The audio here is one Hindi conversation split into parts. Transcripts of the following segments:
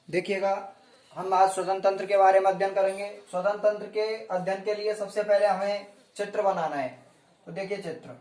देखिएगा, हम आज श्वसन तंत्र के बारे में अध्ययन करेंगे। श्वसन तंत्र के अध्ययन के लिए सबसे पहले हमें चित्र बनाना है। तो देखिए चित्र।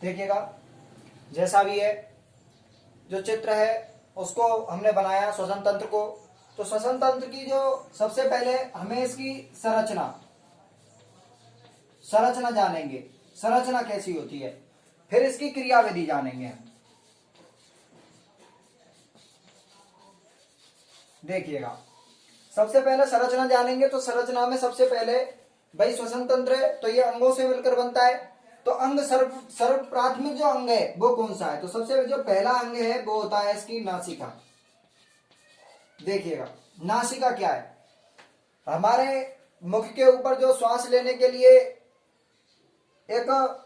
देखिएगा, जैसा भी है जो चित्र है उसको हमने बनाया श्वसन तंत्र को। तो श्वसन तंत्र की जो सबसे पहले हमें इसकी संरचना संरचना जानेंगे, संरचना कैसी होती है, फिर इसकी क्रियाविधि जानेंगे हम। देखिएगा, सबसे पहले संरचना जानेंगे। तो संरचना में सबसे पहले भाई श्वसन तंत्र है तो ये अंगों से मिलकर बनता है। तो अंग सर्व प्राथमिक जो अंग है वो कौन सा है? तो सबसे जो पहला अंग है वो होता है इसकी नासिका। देखिएगा, नासिका क्या है? हमारे मुख के ऊपर जो श्वास लेने के लिए एक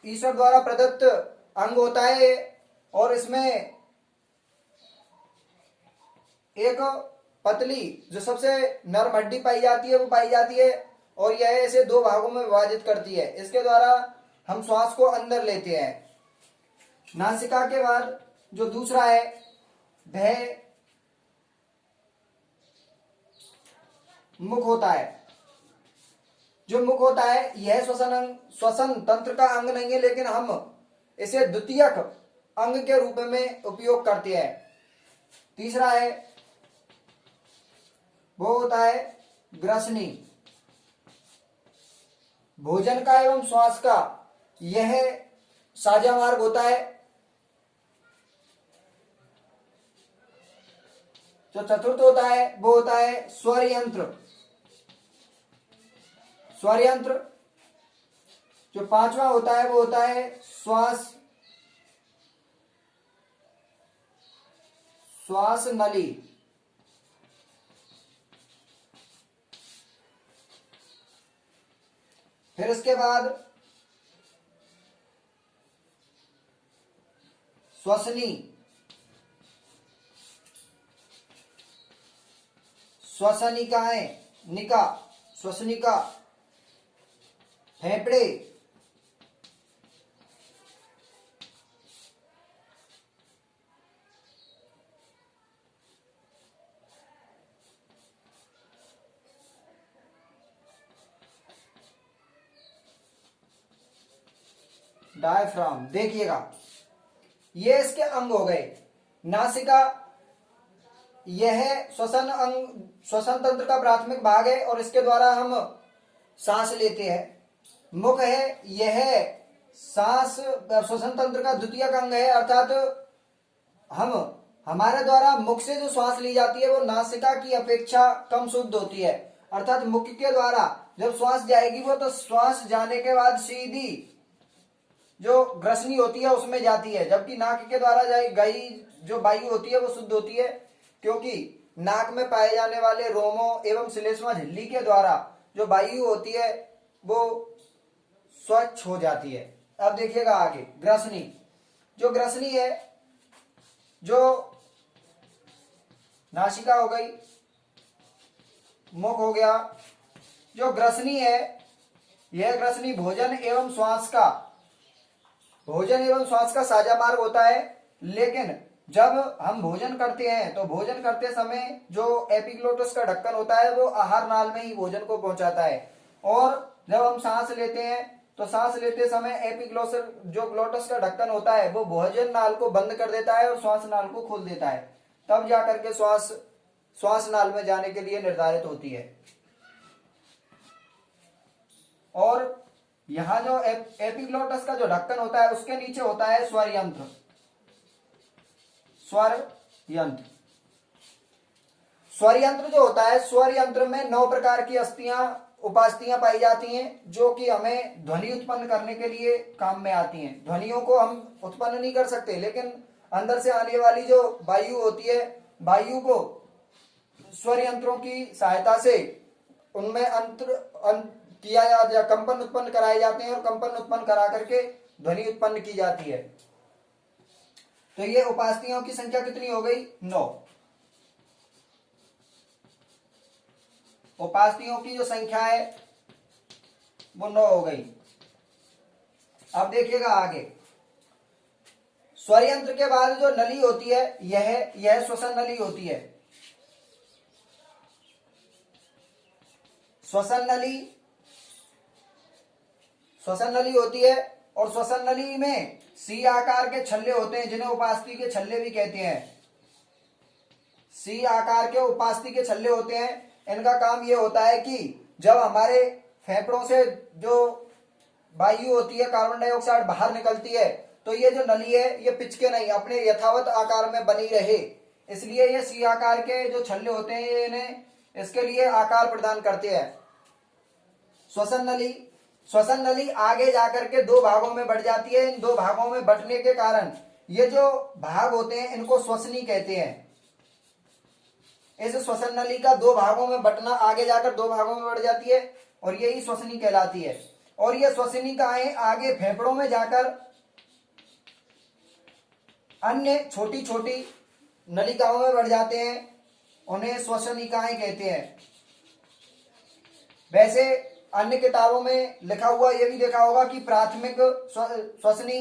ईश्वर द्वारा प्रदत्त अंग होता है और इसमें एक पतली जो सबसे नर्म हड्डी पाई जाती है वो पाई जाती है और यह इसे दो भागों में विभाजित करती है। इसके द्वारा हम श्वास को अंदर लेते हैं। नासिका के बाद जो दूसरा है वह मुख होता है। जो मुख होता है यह श्वसन तंत्र का अंग नहीं है, लेकिन हम इसे द्वितीयक अंग के रूप में उपयोग करते हैं। तीसरा है वो होता है ग्रसनी। भोजन का एवं श्वास का यह साझा मार्ग होता है। जो चतुर्थ होता है वो होता है स्वर यंत्र। स्वर यंत्र। जो पांचवा होता है वो होता है श्वास नली। फिर इसके बाद श्वसनी, श्वसनिकाएं, निका, श्वसनिका, फेफड़े, डायफ्राम। देखिएगा, ये इसके अंग हो गए। नासिका यह श्वसन तंत्र का प्राथमिक भाग है और इसके द्वारा हम सांस लेते हैं। मुख है, यह सांस श्वसन तंत्र का द्वितीय अंग है, अर्थात हमारे द्वारा मुख से जो श्वास ली जाती है वो नासिका की अपेक्षा कम शुद्ध होती है। अर्थात मुख के द्वारा जब श्वास जाएगी वो तो श्वास जाने के बाद सीधी जो ग्रसनी होती है उसमें जाती है, जबकि नाक के द्वारा गई जो वायु होती है वो शुद्ध होती है, क्योंकि नाक में पाए जाने वाले रोमों एवं श्लेष्मा झिल्ली के द्वारा जो वायु होती है वो स्वच्छ हो जाती है। अब देखिएगा आगे ग्रसनी। जो ग्रसनी है, जो नासिका हो गई, मुख हो गया। जो ग्रसनी है यह ग्रसनी भोजन एवं श्वास का साझा मार्ग होता है। लेकिन जब हम भोजन करते हैं तो भोजन करते समय जो एपिग्लोटिस का ढक्कन होता है वो आहार नाल में ही भोजन को पहुंचाता है, और जब हम सांस लेते हैं तो सांस लेते समय एपिग्लोटिस जो ग्लोटिस का ढक्कन होता है वो भोजन नाल को बंद कर देता है और श्वास नाल को खोल देता है, तब जाकर के श्वास नाल में जाने के लिए निर्धारित होती है। यहाँ जो एपिग्लोटस का जो ढक्कन होता है उसके नीचे होता है स्वर यंत्र। स्वर यंत्र, स्वर यंत्र जो होता है, स्वर यंत्र में 9 प्रकार की अस्थियां उपास्थियां पाई जाती हैं जो कि हमें ध्वनि उत्पन्न करने के लिए काम में आती हैं। ध्वनियों को हम उत्पन्न नहीं कर सकते, लेकिन अंदर से आने वाली जो वायु होती है, वायु को स्वर यंत्रों की सहायता से उनमें किया या कंपन उत्पन्न कराए जाते हैं और कंपन उत्पन्न करा करके ध्वनि उत्पन्न की जाती है। तो ये उपास्थियों की संख्या कितनी हो गई? 9। उपास्थियों की जो संख्या है वो 9 हो गई। अब देखिएगा आगे, स्वर यंत्र के बाद जो नली होती है यह श्वसन नली होती है। श्वसन नली होती है और श्वसन नली में सी आकार के छल्ले होते हैं जिन्हें उपास्थि के छल्ले भी कहते हैं। सी आकार के उपास्थि के छल्ले होते हैं। इनका काम यह होता है कि जब हमारे फेफड़ों से जो वायु होती है, कार्बन डाइऑक्साइड बाहर निकलती है, तो ये जो नली है ये पिचके नहीं, अपने यथावत आकार में बनी रहे, इसलिए ये सी आकार के जो छल्ले होते हैं ये इन्हें इसके लिए आकार प्रदान करते हैं। श्वसन नली आगे जाकर के 2 भागों में बढ़ जाती है। इन 2 भागों में बंटने के कारण ये जो भाग होते हैं इनको श्वसनी कहते हैं। इस श्वसन नली का 2 भागों में बंटना, आगे जाकर 2 भागों में बढ़ जाती है और यही श्वसनी कहलाती है। और ये श्वसनिकाएं आगे फेफड़ों में जाकर अन्य छोटी छोटी नलिकाओं में बढ़ जाते हैं, उन्हें श्वसनिकाएं कहते हैं। वैसे अन्य किताबों में लिखा हुआ यह भी देखा होगा कि प्राथमिक श्वसनी,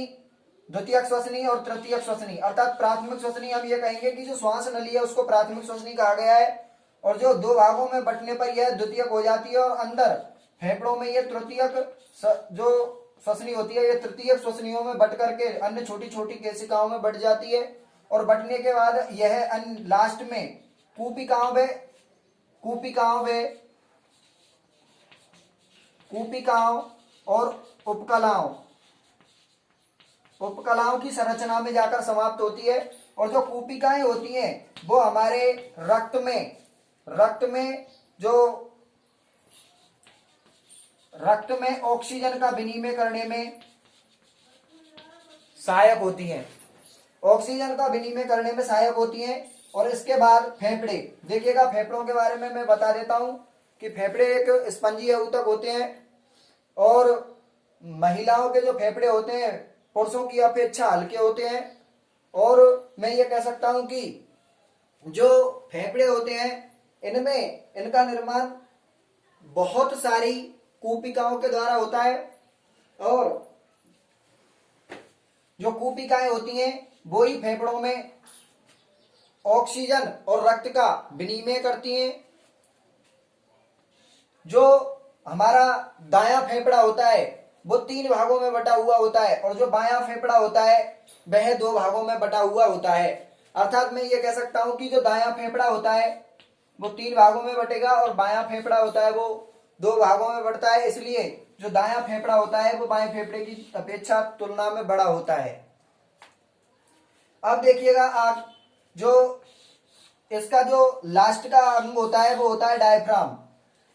द्वितीयक श्वसनी और तृतीयक श्वसनी, अर्थात प्राथमिक श्वसनी हम ये कहेंगे कि जो श्वास नली है उसको प्राथमिक श्वसनी कहा गया है, और जो 2 भागों में बंटने पर यह द्वितीयक हो जाती है और अंदर फेफड़ों में यह तृतीयक जो श्वसनी होती है, यह तृतीयक श्वसनियों में बंट करके अन्य छोटी छोटी केशिकाओं में बढ़ जाती है। और बंटने के बाद यह लास्ट में कूपिकाओं और उपकलाओं की संरचना में जाकर समाप्त होती है। और जो कूपिकाएं होती हैं वो हमारे रक्त में ऑक्सीजन का विनिमय करने में सहायक होती हैं। ऑक्सीजन का विनिमय करने में सहायक होती हैं। और इसके बाद फेफड़े, देखिएगा फेफड़ों के बारे में मैं बता देता हूं कि फेफड़े एक स्पंजी ऊतक होते हैं और महिलाओं के जो फेफड़े होते हैं पुरुषों की अपेक्षा हल्के होते हैं। और मैं ये कह सकता हूं कि जो फेफड़े होते हैं इनमें इनका निर्माण बहुत सारी कूपिकाओं के द्वारा होता है, और जो कूपिकाएं होती हैं वो ही फेफड़ों में ऑक्सीजन और रक्त का विनिमय करती हैं। जो हमारा दायां फेफड़ा होता है वो 3 भागों में बटा हुआ होता है और जो बायां फेफड़ा होता है वह 2 भागों में बटा हुआ होता है। अर्थात मैं ये कह सकता हूं कि जो दायां फेफड़ा होता है वो 3 भागों में बटेगा और बायां फेफड़ा होता है वो 2 भागों में बढ़ता है। इसलिए जो दायां फेफड़ा होता है वो बाएं फेफड़े की अपेक्षा तुलना में बड़ा होता है। अब देखिएगा आप, जो इसका जो लास्ट का अंग होता है वो होता है डायफ्राम।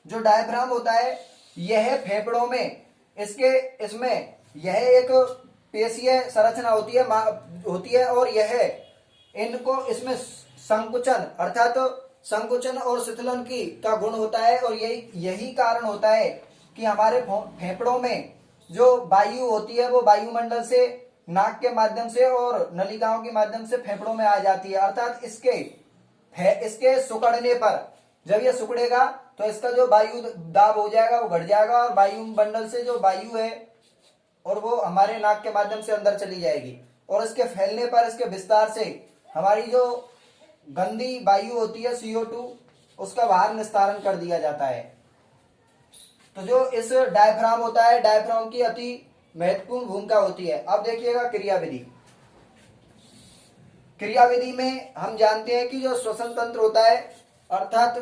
जो डायफ्राम होता है यह फेफड़ों में इसमें यह एक पेशीय संरचना होती है और यह इनको इसमें संकुचन अर्थात संकुचन और शिथिलन का गुण होता है। और यही कारण होता है कि हमारे फेफड़ों में जो वायु होती है वो वायुमंडल से नाक के माध्यम से और नलिकाओं के माध्यम से फेफड़ों में आ जाती है। अर्थात इसके सुकड़ने पर, जब ये सुकड़ेगा तो इसका जो वायु दाब हो जाएगा वो घट जाएगा और वायुमंडल से जो वायु है और वो हमारे नाक के माध्यम से अंदर चली जाएगी। और इसके फैलने पर, इसके विस्तार से हमारी जो गंदी वायु होती है CO2 उसका बाहर निस्तारण कर दिया जाता है। तो जो इस डायफ्राम होता है, डायफ्राम की अति महत्वपूर्ण भूमिका होती है। अब देखिएगा क्रियाविधि में हम जानते हैं कि जो श्वसन तंत्र होता है, अर्थात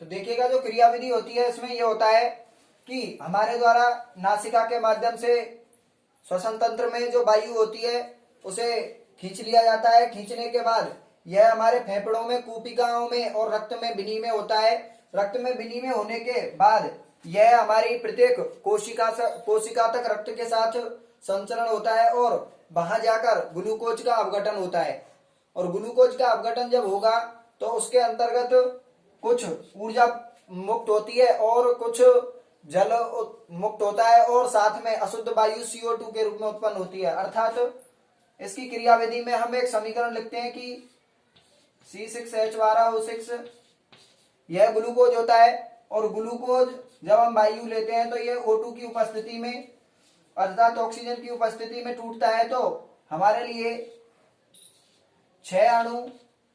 तो देखिएगा जो क्रियाविधि होती है इसमें यह होता है कि हमारे द्वारा नासिका के माध्यम से श्वसन तंत्र में जो वायु होती है उसे खींच लिया जाता है। खींचने के बाद यह हमारे फेफड़ों में, कूपिकाओं में और रक्त में विनिमय होता है। रक्त में विनिमय होने के बाद यह हमारी प्रत्येक कोशिका तक रक्त के साथ संचरण होता है और वहां जाकर ग्लूकोज का अपघटन होता है। और ग्लूकोज का अपघटन जब होगा तो उसके अंतर्गत कुछ ऊर्जा मुक्त होती है और कुछ जल मुक्त होता है और साथ में अशुद्ध वायु CO2 के रूप में उत्पन्न होती है। अर्थात इसकी क्रियाविधि में हम एक समीकरण लिखते हैं कि C6H12O6 यह ग्लूकोज होता है और ग्लूकोज जब हम वायु लेते हैं तो यह O2 की उपस्थिति में अर्थात ऑक्सीजन की उपस्थिति में टूटता है। तो हमारे लिए 6 अणु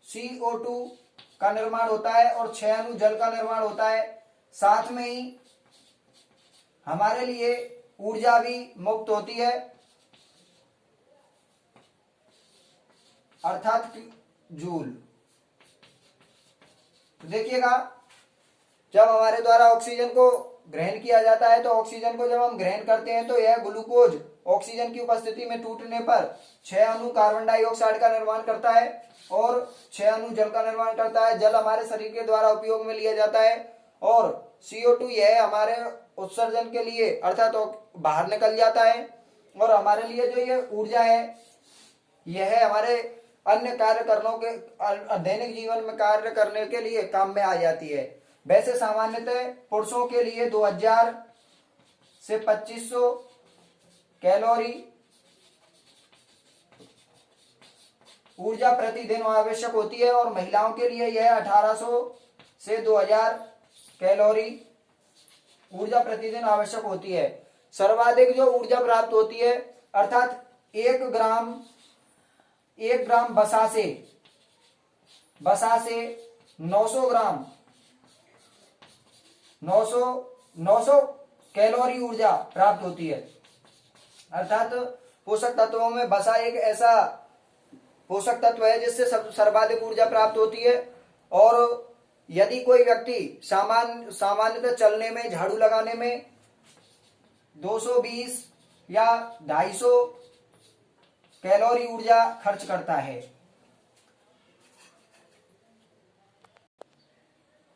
CO2 का निर्माण होता है और 6 अणु जल का निर्माण होता है। साथ में ही हमारे लिए ऊर्जा भी मुक्त होती है अर्थात जूल। तो देखिएगा जब हमारे द्वारा ऑक्सीजन को ग्रहण किया जाता है तो ऑक्सीजन को जब हम ग्रहण करते हैं तो यह ग्लूकोज ऑक्सीजन की उपस्थिति में टूटने पर 6 अणु कार्बन डाइऑक्साइड का निर्माण करता है और 6 अणु जल का निर्माण करता है। जल हमारे शरीर के द्वारा उपयोग में लिया जाता है और CO2 यह हमारे उत्सर्जन के लिए अर्थात तो बाहर निकल जाता है। और हमारे लिए जो ये ऊर्जा है यह हमारे अन्य कार्य करने के दैनिक जीवन में कार्य करने के लिए काम में आ जाती है। वैसे सामान्यतः पुरुषों के लिए 2000 से 2500 कैलोरी ऊर्जा प्रतिदिन आवश्यक होती है और महिलाओं के लिए यह 1800 से 2000 कैलोरी ऊर्जा प्रतिदिन आवश्यक होती है। सर्वाधिक जो ऊर्जा प्राप्त होती है अर्थात 1 ग्राम वसा से 900 कैलोरी ऊर्जा प्राप्त होती है। अर्थात पोषक तत्वों में वसा एक ऐसा पोषक तत्व है जिससे सर्वाधिक ऊर्जा प्राप्त होती है। और यदि कोई व्यक्ति सामान्यतः चलने में, झाड़ू लगाने में 220 या 250 कैलोरी ऊर्जा खर्च करता है।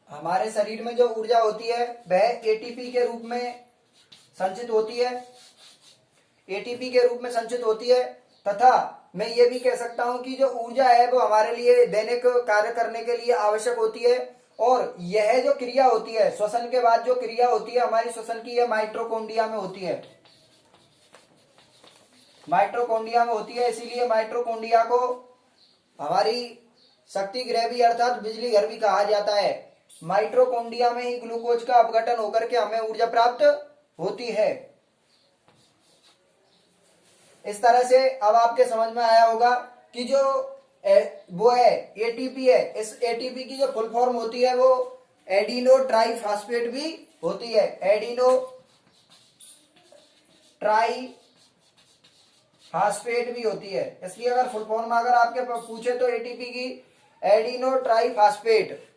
हमारे शरीर में जो ऊर्जा होती है वह ATP के रूप में संचित होती है, ATP के रूप में संचित होती है। तथा मैं ये भी कह सकता हूं कि जो ऊर्जा है वो हमारे लिए दैनिक कार्य करने के लिए आवश्यक होती है। और यह जो क्रिया होती है श्वसन के बाद जो क्रिया होती है हमारी श्वसन की, यह माइटोकॉन्ड्रिया में होती है, माइटोकॉन्ड्रिया में होती है। इसीलिए माइटोकॉन्ड्रिया को हमारी शक्ति गृह भी अर्थात बिजली घर भी कहा जाता है। माइटोकॉन्ड्रिया में ही ग्लूकोज का अपघटन होकर के हमें ऊर्जा प्राप्त होती है। इस तरह से अब आपके समझ में आया होगा कि जो वो है ATP है, इस ATP की जो फुल फॉर्म होती है वो एडिनो ट्राईफॉस्फेट भी होती है, एडिनो ट्राईफॉस्फेट भी होती है। इसलिए अगर फुल फॉर्म अगर आपके पूछे तो ATP की एडिनो ट्राईफॉस्फेट